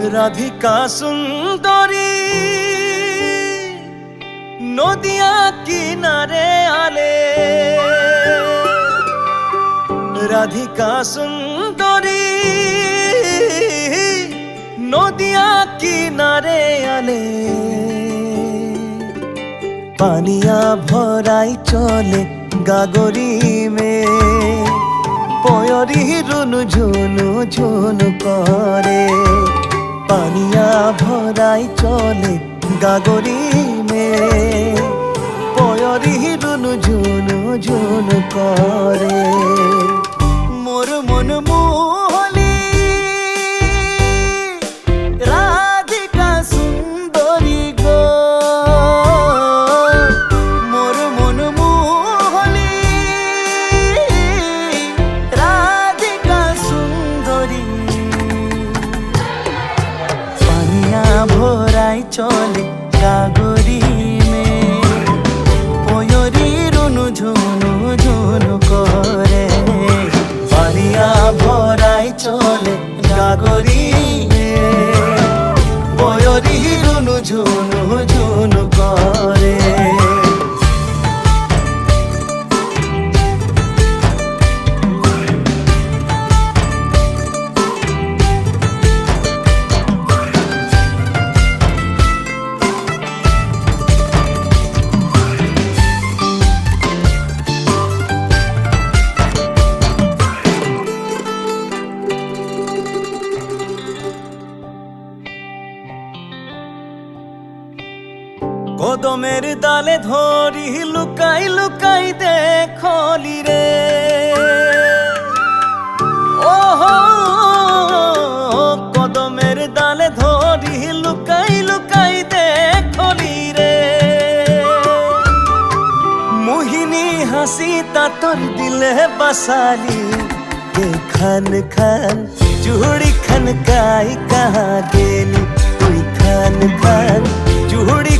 রাধিকা সুন্দরী নদিয়া কিনারে আলে, রাধিকা সুন্দরী নদিয়া কিনারে আলে। পানিয়া ভরাই চলে গাগরি মে, পয়রি রুনু ঝুনু ঝুনু করে। পানিয়া ভরাই চলে গাগরি মে, পয়রি রুনু ঝুনু ঝুনু করে। মোর মন মোহলি রাধিকা সুন্দরী গো, মোর মন মোহলি রাধিকা সুন্দরী। পানিয়া ভরাই চলে গাগরি মে, পয়রি রুনু ঝুনু ঝুনু করে। পানিয়া ভরাই চলে গাগরি মে, পয়রি রুনু ঝুনু ঝুনু করে। কদমের ডালে ধরি লুকাই লুকাই দেখলি রে, ওহো কদমের ডালে ধরি লুকাই লুকাই দেখলি রে। মোহিনী হাসি তাতর দিলে বাসালি, খান খান চুড়ি খান কাই কাহা গেলি তুই। খান খান চুড়ি